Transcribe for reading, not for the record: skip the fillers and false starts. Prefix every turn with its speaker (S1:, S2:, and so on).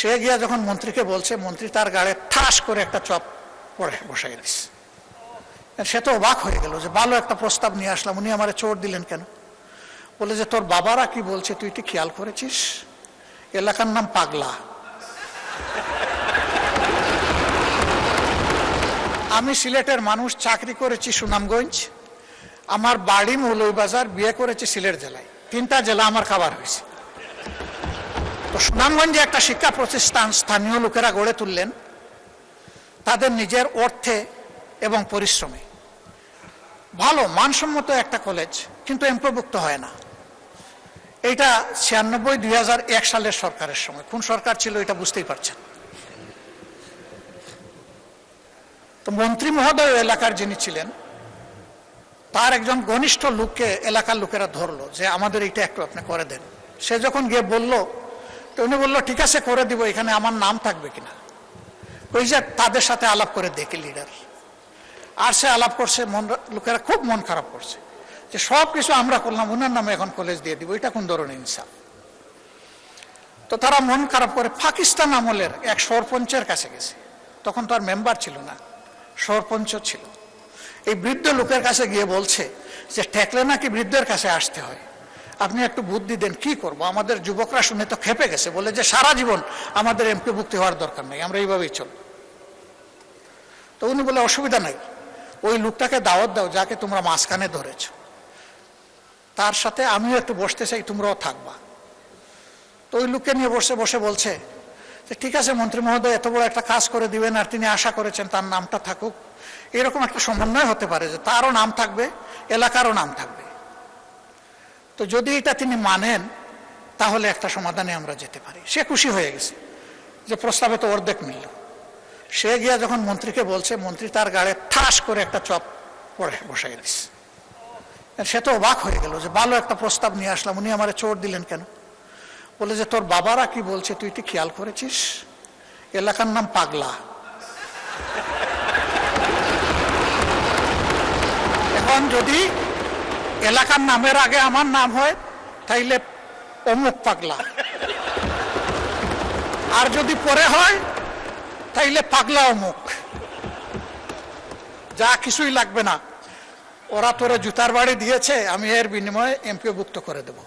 S1: সে গিয়া যখন মন্ত্রীকে বলছে, মন্ত্রী তার গাড়ে ঠাস করে একটা চপ পড়ে বসাই দিচ্ছে। সে তো অবাক হয়ে গেল যে ভালো একটা প্রস্তাব নিয়ে আসলাম, উনি আমারে চোট দিলেন কেন? বলে যে তোর বাবারা কি বলছে তুই কি খেয়াল করেছিস? এলাকার নাম পাগলা। আমি সিলেটের মানুষ, চাকরি করেছি সুনামগঞ্জ, আমার বাড়ি মৌলভীবাজার, বিয়ে করেছি সিলেট জেলায়, 3টা জেলা আমার খাবার হয়েছে। তো সুনামগঞ্জে একটা শিক্ষা প্রতিষ্ঠান স্থানীয় লোকেরা গড়ে তুললেন তাদের নিজের অর্থে এবং পরিশ্রমে। ভালো মানসম্মত একটা কলেজ, কিন্তু এমপিওভুক্ত হয় না। এইটা 96-2001 সালের সরকারের সময়। কোন সরকার ছিল এটা বুঝতেই পারছেন। তো মন্ত্রী মহোদয় এলাকার যিনি ছিলেন, তার একজন ঘনিষ্ঠ লোককে এলাকার লোকেরা ধরলো যে আমাদের এইটা একটু আপনি করে দেন। সে যখন গিয়ে বলল, তো উনি বললো ঠিক আছে করে দিব, এখানে আমার নাম থাকবে কিনা। ওই যে তাদের সাথে আলাপ করে দেখে লিডার, আর সে আলাপ করছে, লোকেরা খুব মন খারাপ করছে যে সব কিছু আমরা করলাম, ওনার নামে এখন কলেজ দিয়ে দিব, এটা কোন ধরনের ইনসাফ। তো তারা মন খারাপ করে পাকিস্তান আমলের এক সরপঞ্চের কাছে গেছে। তখন তো আর মেম্বার ছিল না, সরপঞ্চ ছিল। এই বৃদ্ধ লোকের কাছে গিয়ে বলছে যে ঠেকলে নাকি বৃদ্ধের কাছে আসতে হয়, আপনি একটু বুদ্ধি দেন, কি করব। আমাদের যুবকরা শুনে তো খেপে গেছে, বলে যে সারা জীবন আমাদের এমপিভুক্তি হওয়ার দরকার নেই, আমরা এইভাবেই চলব। তো উনি বলে অসুবিধা নাই, ওই লোকটাকে দাওয়াত দাও যাকে তোমরা মাঝখানে ধরেছ, তার সাথে আমিও একটু বসতে চাই, তোমরাও থাকবা। তো ওই লোককে নিয়ে বসে বলছে যে ঠিক আছে মন্ত্রী মহোদয়, এত বড় একটা কাজ করে দিবেন, আর তিনি আশা করেছেন তার নামটা থাকুক, এরকম একটা সমন্বয় হতে পারে যে তারও নাম থাকবে, এলাকারও নাম থাকবে। তো যদি এটা তিনি মানেন তাহলে একটা সমাধানে আমরা যেতে পারি। সে খুশি হয়ে গেছে যে প্রস্তাবে তো অর্ধেক মিলল। সে গিয়া যখন মন্ত্রীকে বলছে, মন্ত্রী তার গাড়ে ঠাস করে একটা চপ পড়ে বসাই দিচ্ছে। সে তো অবাক হয়ে গেল যে ভালো একটা প্রস্তাব নিয়ে আসলাম, উনি আমারে চোট দিলেন কেন? বলে যে তোর বাবারা কি বলছে তুই কি খেয়াল করেছিস? এলাকার নাম পাগলা। এখন যদি এলাকার নামের আগে আমার নাম হয় তাইলে অমুক পাগলা, আর যদি পরে হয় তাইলে পাগলা অমুক। যা কিছুই লাগবে না, ওরা তোরে জুতার বাড়ি দিয়েছে, আমি এর বিনিময়ে এমপিওভুক্ত করে দেব।